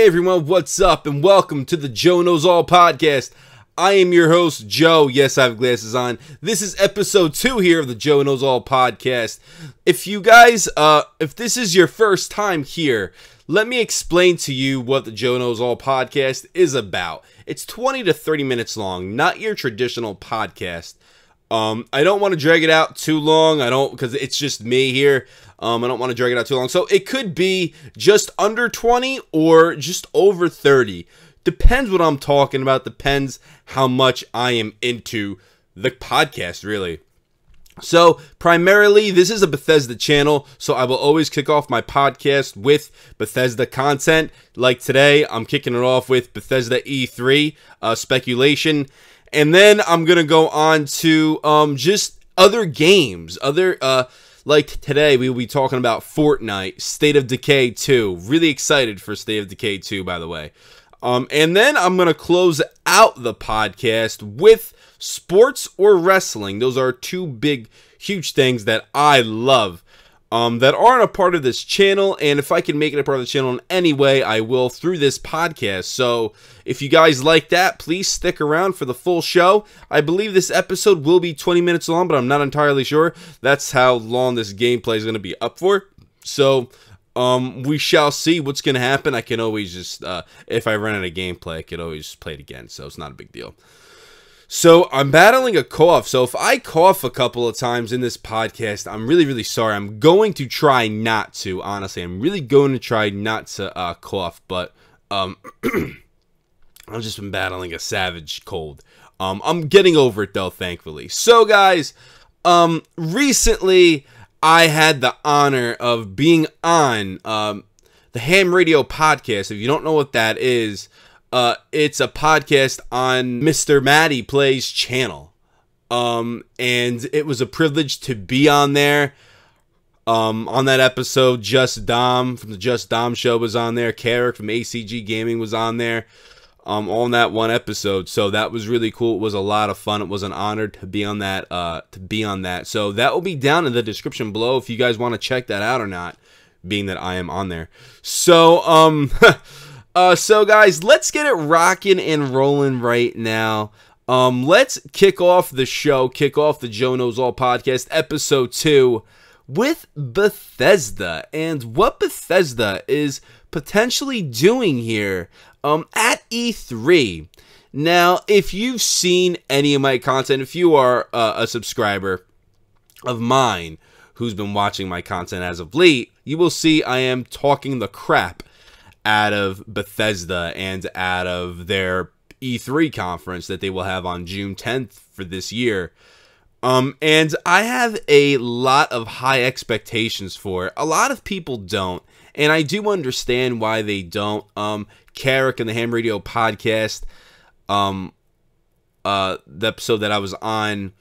Hey everyone, what's up and welcome to the Joe Knows All podcast. I am your host, Joe. Yes, I have glasses on. This is episode 2 here of the Joe Knows All podcast. If you guys, if this is your first time here, let me explain to you what the Joe Knows All podcast is about. It's 20 to 30 minutes long, not your traditional podcast. I don't want to drag it out too long. Because it's just me here. I don't want to drag it out too long. So it could be just under 20 or just over 30. Depends what I'm talking about. Depends how much I am into the podcast, really. So primarily, this is a Bethesda channel. So I will always kick off my podcast with Bethesda content. Like today, I'm kicking it off with Bethesda E3 speculation. And then I'm going to go on to just other games. Like today, we will be talking about Fortnite, State of Decay 2. Really excited for State of Decay 2, by the way. And then I'm going to close out the podcast with sports or wrestling. Those are two big, huge things that I love. That aren't a part of this channel, and if I can make it a part of the channel in any way, I will through this podcast. So if you guys like that, please stick around for the full show. I believe this episode will be 20 minutes long, but I'm not entirely sure. That's how long this gameplay is going to be up for. So we shall see what's going to happen. I can always just, if I run out of gameplay, I could always just play it again, so it's not a big deal. So, I'm battling a cough, so if I cough a couple of times in this podcast, I'm really, really sorry. I'm going to try not to, honestly. I'm really going to try not to cough, but I've just been battling a savage cold. I'm getting over it, though, thankfully. So, guys, recently, I had the honor of being on the Ham Radio podcast. If you don't know what that is, it's a podcast on Mr. Matty Plays channel. And it was a privilege to be on there. On that episode, Just Dom from the Just Dom show was on there. Carrick from ACG Gaming was on there. On that one episode. So that was really cool. It was a lot of fun. It was an honor to be on that, So that will be down in the description below if you guys want to check that out or not, being that I am on there. So, so guys, let's get it rocking and rolling right now. Let's kick off the show, kick off the Joe Knows All podcast, episode 2, with Bethesda and what Bethesda is potentially doing here at E3. Now, if you've seen any of my content, if you are a subscriber of mine who's been watching my content as of late, you will see I am talking the crap out of Bethesda and out of their E3 conference that they will have on June 10th for this year. And I have a lot of high expectations for it. A lot of people don't, and I do understand why they don't. Carrick and the Ham Radio podcast, the episode that I was on,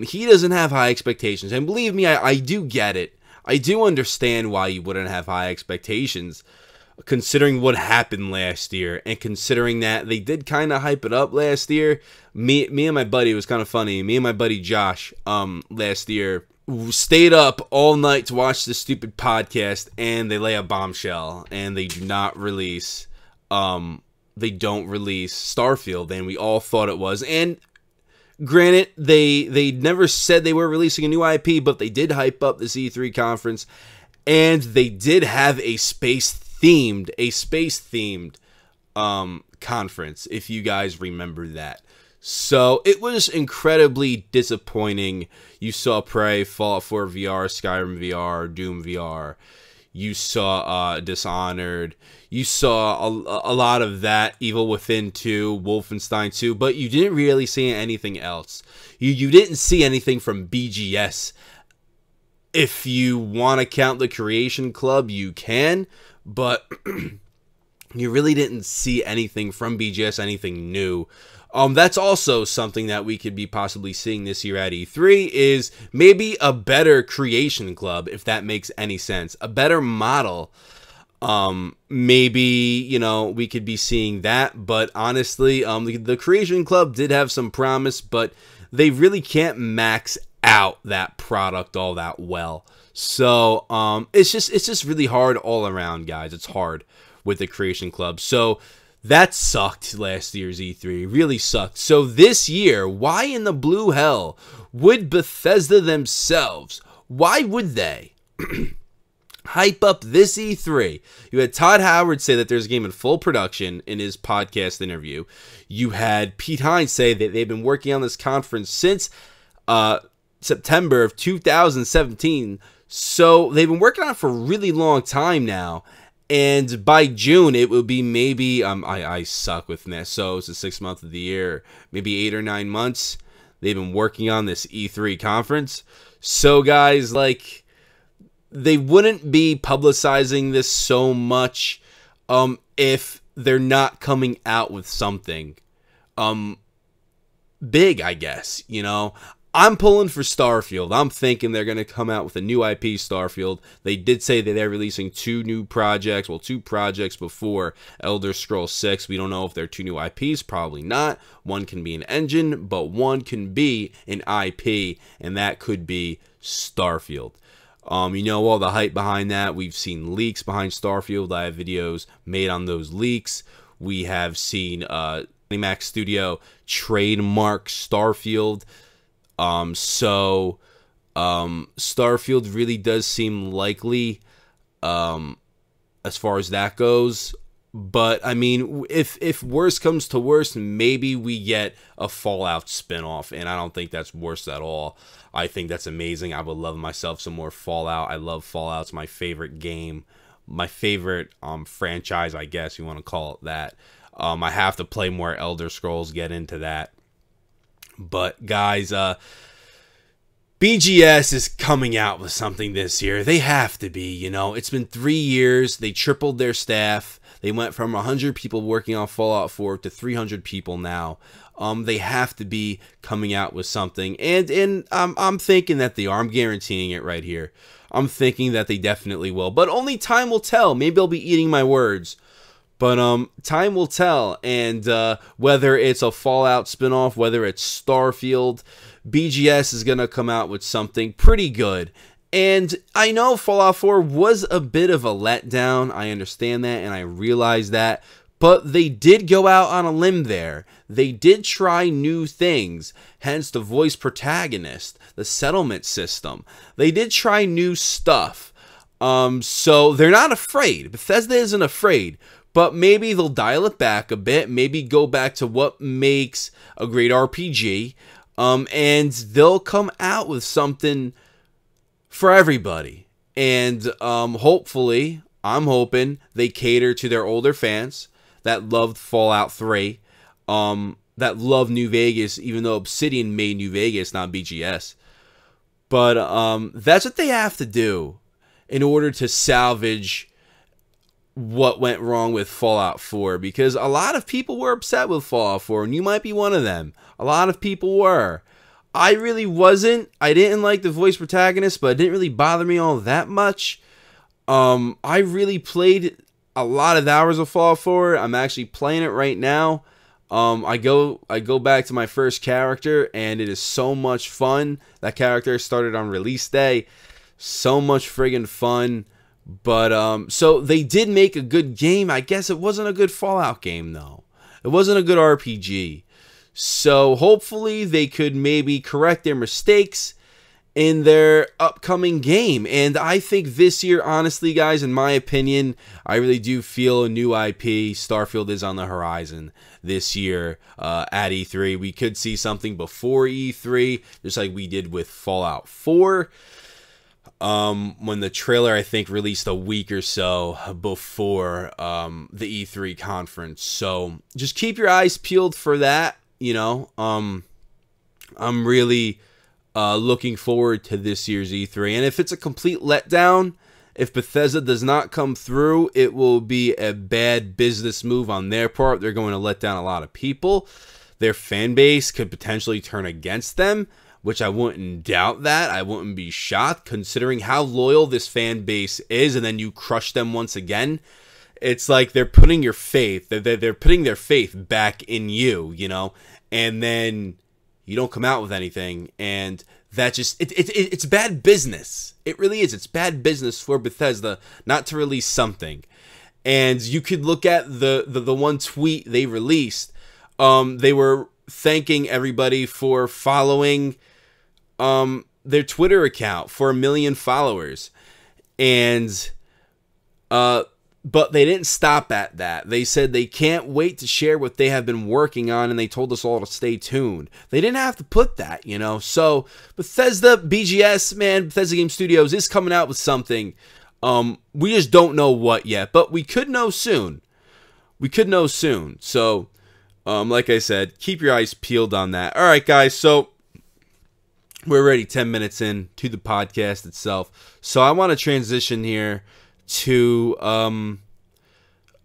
he doesn't have high expectations. And believe me, I do get it. I do understand why you wouldn't have high expectations, considering what happened last year, and considering that they did kind of hype it up last year. Me and my buddy, it was kind of funny. Me and my buddy Josh, last year, stayed up all night to watch this stupid podcast, and they lay a bombshell, and they do not release, they don't release Starfield, and we all thought it was. And granted, they never said they were releasing a new IP, but they did hype up this E3 conference, and they did have a space-themed conference, if you guys remember that. So it was incredibly disappointing. You saw Prey, Fallout 4 VR, Skyrim VR, Doom VR. You saw Dishonored. You saw a lot of that, Evil Within 2, Wolfenstein 2, but you didn't really see anything else. You didn't see anything from BGS. If you want to count the Creation Club, you can, but you really didn't see anything from BGS, anything new. That's also something that we could be possibly seeing this year at E3, is maybe a better Creation Club, if that makes any sense. A better model. Maybe, you know, we could be seeing that, but honestly, the Creation Club did have some promise, but they really can't max out that product all that well. So, it's just really hard all around, guys. It's hard. with the Creation Club. So that sucked last year's E3. It really sucked. So this year, why in the blue hell would Bethesda themselves, why would they hype up this E3? You had Todd Howard say that there's a game in full production in his podcast interview. You had Pete Hines say that they've been working on this conference since September of 2017. So they've been working on it for a really long time now. And by June, it will be maybe, I suck with this, so it's the 6th month of the year, maybe 8 or 9 months. They've been working on this E3 conference. So guys, like, they wouldn't be publicizing this so much if they're not coming out with something big, I guess, you know. I'm pulling for Starfield. I'm thinking they're going to come out with a new IP, Starfield. They did say that they're releasing 2 new projects. Well, 2 projects before Elder Scrolls 6. We don't know if they're 2 new IPs. Probably not. One can be an engine, but one can be an IP, and that could be Starfield. You know, all the hype behind that. We've seen leaks behind Starfield. I have videos made on those leaks. We have seen Max Studio trademark Starfield. Starfield really does seem likely, as far as that goes. But, I mean, if worse comes to worse, maybe we get a Fallout spinoff, and I don't think that's worse at all. I think that's amazing. I would love myself some more Fallout. I love Fallout. It's my favorite game, my favorite franchise, I guess you want to call it that. I have to play more Elder Scrolls, get into that. But guys, BGS is coming out with something this year. They have to be, you know. It's been 3 years. They tripled their staff. They went from 100 people working on Fallout 4 to 300 people now. They have to be coming out with something. And I'm thinking that they are. I'm guaranteeing it right here. I'm thinking that they definitely will. But only time will tell. Maybe I'll be eating my words. But time will tell, and whether it's a Fallout spinoff, whether it's Starfield, BGS is going to come out with something pretty good. And I know Fallout 4 was a bit of a letdown. I understand that, and I realize that. But they did go out on a limb there. They did try new things, hence the voice protagonist, the settlement system. They did try new stuff. So they're not afraid. Bethesda isn't afraid. But maybe they'll dial it back a bit. Maybe go back to what makes a great RPG. And they'll come out with something for everybody. And hopefully, I'm hoping they cater to their older fans that loved Fallout 3. That love New Vegas, even though Obsidian made New Vegas, not BGS. But that's what they have to do in order to salvage what went wrong with Fallout 4, because a lot of people were upset with Fallout 4, and you might be one of them. A lot of people were. I really wasn't. I didn't like the voice protagonist, but it didn't really bother me all that much. I really played a lot of hours of Fallout 4. I'm actually playing it right now. I go back to my first character, and it is so much fun. That character started on release day. So much friggin' fun. But, so they did make a good game. I guess it wasn't a good Fallout game, though. It wasn't a good RPG. So, hopefully, they could maybe correct their mistakes in their upcoming game. And I think this year, honestly, guys, in my opinion, I really do feel a new IP, Starfield, is on the horizon this year at E3. We could see something before E3, just like we did with Fallout 4. When the trailer, I think, released a week or so before the E3 conference. So just keep your eyes peeled for that. You know, I'm really looking forward to this year's E3. And if it's a complete letdown, if Bethesda does not come through, it will be a bad business move on their part. They're going to let down a lot of people. Their fan base could potentially turn against them, which I wouldn't doubt that. I wouldn't be shocked, considering how loyal this fan base is, and then you crush them once again. It's like they're putting your faith, they're putting their faith back in you, you know, and then you don't come out with anything, and that just, it's bad business. It really is. It's bad business for Bethesda not to release something. And you could look at the one tweet they released. They were thanking everybody for following their Twitter account for 1 million followers. And but they didn't stop at that. They said they can't wait to share what they have been working on, and they told us all to stay tuned. They didn't have to put that, you know. So Bethesda, BGS, man, Bethesda Game Studios is coming out with something. We just don't know what yet, but we could know soon. We could know soon. So, like I said, keep your eyes peeled on that. All right, guys. So we're already 10 minutes in to the podcast itself. So I want to transition here to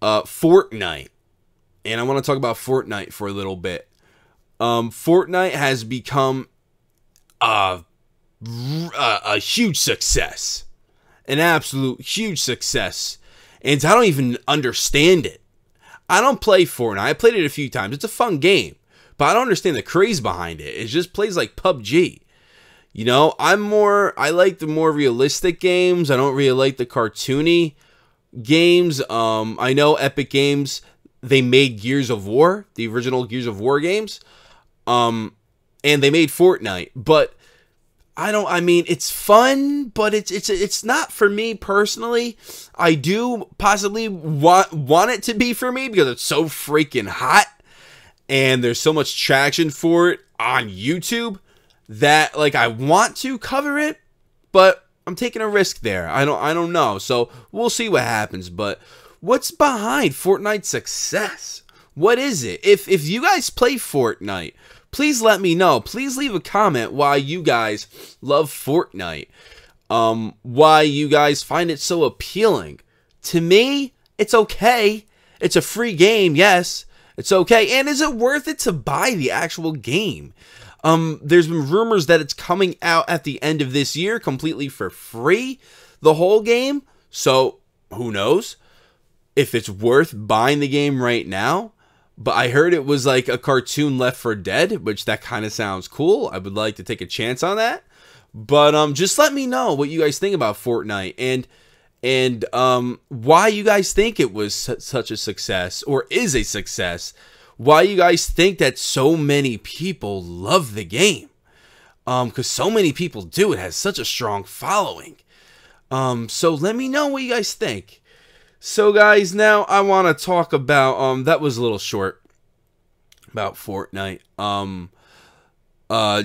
Fortnite, and I want to talk about Fortnite for a little bit. Fortnite has become a huge success, an absolute huge success, and I don't even understand it. I don't play Fortnite. I played it a few times. It's a fun game, but I don't understand the craze behind it. It just plays like PUBG. You know, I like the more realistic games. I don't really like the cartoony games. I know Epic Games, they made Gears of War, the original Gears of War games. And they made Fortnite, but I mean, it's fun, but it's not for me personally. I do possibly want it to be for me because it's so freaking hot and there's so much traction for it on YouTube that, like, I want to cover it, but I'm taking a risk there. I don't know. So we'll see what happens. But what's behind Fortnite's success? What is it? If you guys play Fortnite, please let me know. Please leave a comment why you guys love Fortnite. Why you guys find it so appealing. To me, it's okay. It's a free game, yes. It's okay. And is it worth it to buy the actual game? There's been rumors that it's coming out at the end of this year completely for free, the whole game. So who knows if it's worth buying the game right now. But I heard it was like a cartoon Left 4 Dead, which that kind of sounds cool. I would like to take a chance on that. But just let me know what you guys think about Fortnite and why you guys think it was such a success or is a success. Why you guys think that so many people love the game. Because so many people do. It has such a strong following. So let me know what you guys think. So guys, now I want to talk about, that was a little short about Fortnite.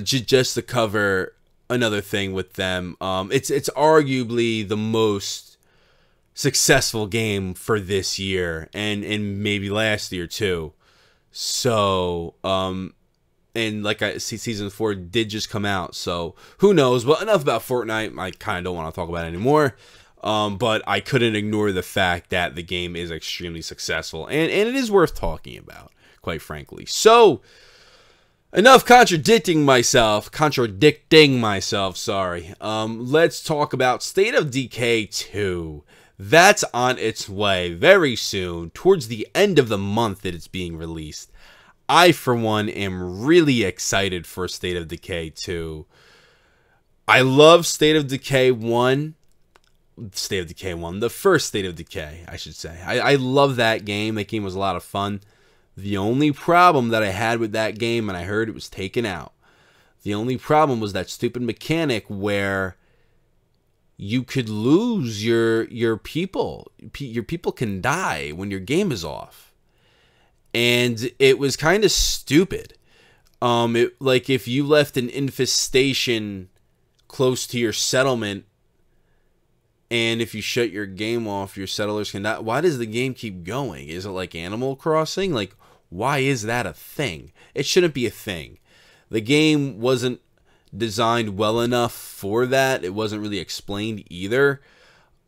Just to cover another thing with them. It's arguably the most successful game for this year and maybe last year too. So, and like Season 4 did just come out, so who knows? But enough about Fortnite. I kind of don't want to talk about it anymore. But I couldn't ignore the fact that the game is extremely successful, and it is worth talking about, quite frankly. So, enough contradicting myself, sorry. Let's talk about State of Decay 2. That's on its way very soon, towards the end of the month that it's being released. I, for one, am really excited for State of Decay 2. I love State of Decay 1. The first State of Decay, I should say. I love that game. That game was a lot of fun. The only problem that I had with that game, and I heard it was taken out, the only problem was that stupid mechanic where you could lose your people. Your people can die when your game is off. And it was kind of stupid. Like if you left an infestation close to your settlement, and if you shut your game off, your settlers can die. Why does the game keep going? Is it like Animal Crossing? Like, why is that a thing? It shouldn't be a thing. The game wasn't designed well enough for that. It wasn't really explained either.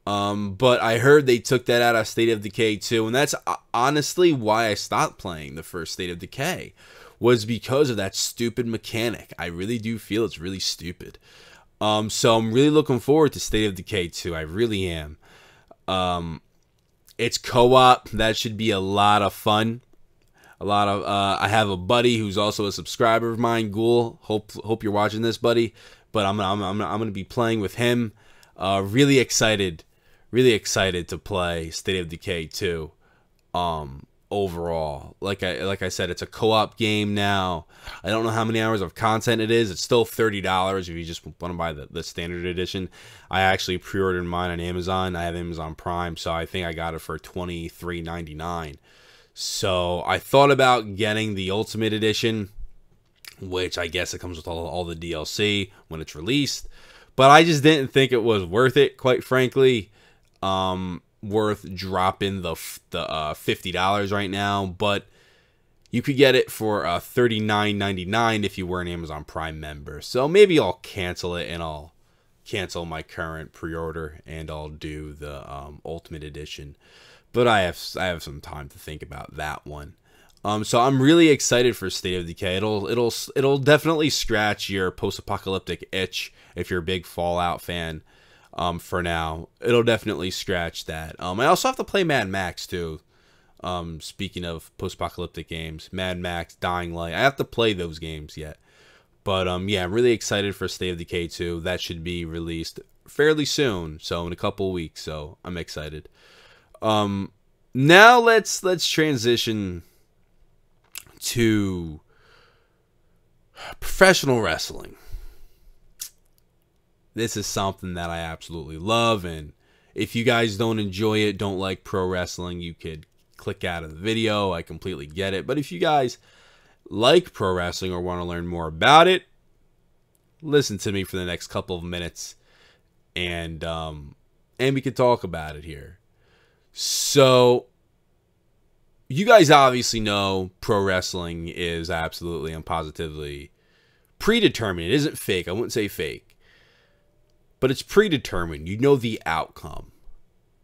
But I heard they took that out of State of Decay 2, and that's honestly why I stopped playing the first State of Decay, was because of that stupid mechanic. I really do feel it's really stupid. So I'm really looking forward to State of Decay 2. I really am. It's co-op. That should be a lot of fun. I have a buddy who's also a subscriber of mine, Ghoul. Hope you're watching this, buddy. But I'm gonna be playing with him. Really excited really excited to play State of Decay 2. Overall, like I said, it's a co-op game now. I don't know how many hours of content it is. It's still $30 if you just want to buy the standard edition. I actually pre-ordered mine on Amazon. I have Amazon Prime, so I think I got it for $23.99. So I thought about getting the Ultimate Edition, which I guess it comes with all the DLC when it's released. But I just didn't think it was worth it, quite frankly. Worth dropping the $50 right now, but you could get it for $39.99 if you were an Amazon Prime member. So maybe I'll cancel it and I'll cancel my current pre-order and I'll do the Ultimate Edition. But I have some time to think about that one. So I'm really excited for State of Decay. It'll definitely scratch your post-apocalyptic itch if you're a big Fallout fan. For now, it'll definitely scratch that. I also have to play Mad Max too. Speaking of post-apocalyptic games, Mad Max, Dying Light. I have to play those games yet. But yeah, I'm really excited for State of Decay 2. That should be released fairly soon, so in a couple weeks. So I'm excited. Now let's transition to professional wrestling. This is something that I absolutely love, and if you guys don't enjoy it, don't like pro wrestling, you could click out of the video. I completely get it. But if you guys like pro wrestling or want to learn more about it, listen to me for the next couple of minutes, and we could talk about it here. So, you guys obviously know pro wrestling is absolutely and positively predetermined. It isn't fake. I wouldn't say fake. But it's predetermined. You know the outcome.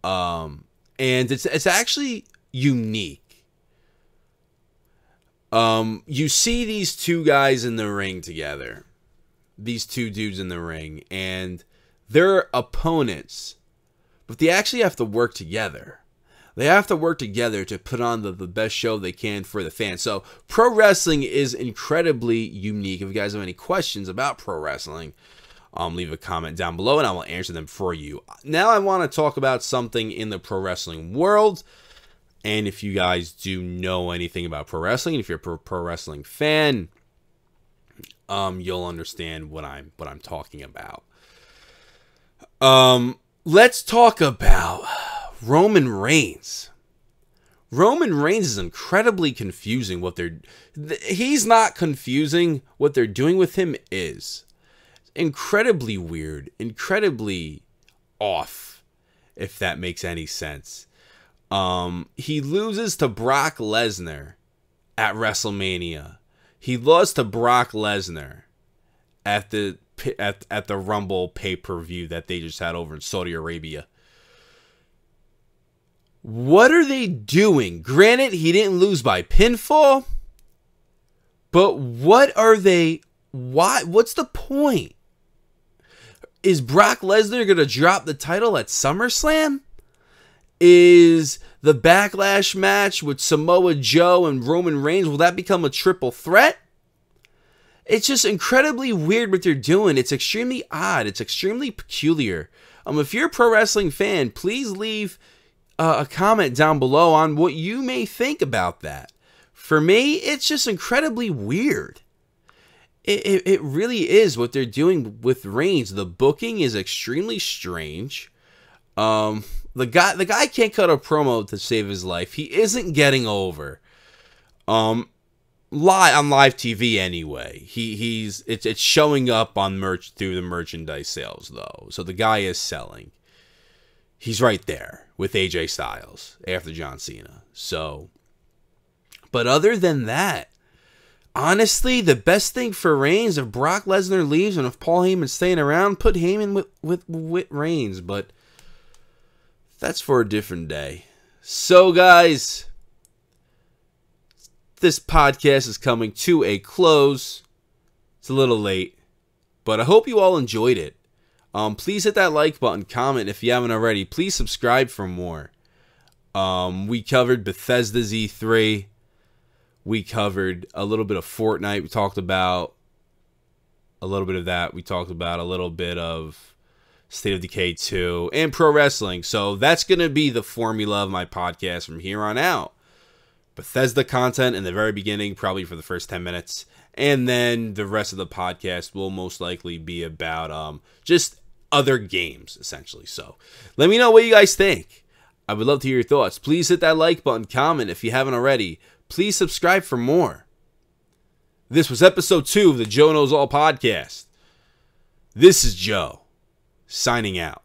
And it's actually unique. You see these two guys in the ring together. These two dudes in the ring. And they're opponents. But they actually have to work together. They have to work together to put on the best show they can for the fans. So pro wrestling is incredibly unique. If you guys have any questions about pro wrestling, leave a comment down below and I will answer them for you. Now I want to talk about something in the pro wrestling world. And if you guys do know anything about pro wrestling, if you're a pro wrestling fan, you'll understand what I'm talking about. Let's talk about Roman Reigns. Roman Reigns is incredibly confusing. He's not confusing. What they're doing with him is incredibly weird, incredibly off, if that makes any sense. He loses to Brock Lesnar at WrestleMania. He lost to Brock Lesnar at the Rumble pay-per-view that they just had over in Saudi Arabia. What are they doing? Granted, he didn't lose by pinfall, but what are they? What's the point? Is Brock Lesnar going to drop the title at SummerSlam? Is the Backlash match with Samoa Joe and Roman Reigns, will that become a triple threat? It's just incredibly weird what they're doing. It's extremely odd. It's extremely peculiar. If you're a pro wrestling fan, please leave a comment down below on what you may think about that. For me, it's just incredibly weird. It really is what they're doing with Reigns. The booking is extremely strange. The guy can't cut a promo to save his life. He isn't getting over. On live TV anyway. It's showing up on merch through the merchandise sales though. So the guy is selling. He's right there with AJ Styles after John Cena. So, but other than that, honestly, the best thing for Reigns, if Brock Lesnar leaves and if Paul Heyman's staying around, put Heyman with Reigns. But that's for a different day. So, guys, this podcast is coming to a close. It's a little late, but I hope you all enjoyed it. Please hit that like button, comment if you haven't already. Please subscribe for more. We covered Bethesda's E3. We covered a little bit of Fortnite. We talked about a little bit of that. We talked about a little bit of State of Decay 2, and pro wrestling. So that's going to be the formula of my podcast from here on out. Bethesda content in the very beginning, probably for the first 10 minutes. And then the rest of the podcast will most likely be about just other games, essentially. So let me know what you guys think. I would love to hear your thoughts. Please hit that like button, comment if you haven't already. Please subscribe for more. This was episode 2 of the Joe Knows All podcast. This is Joe, signing out.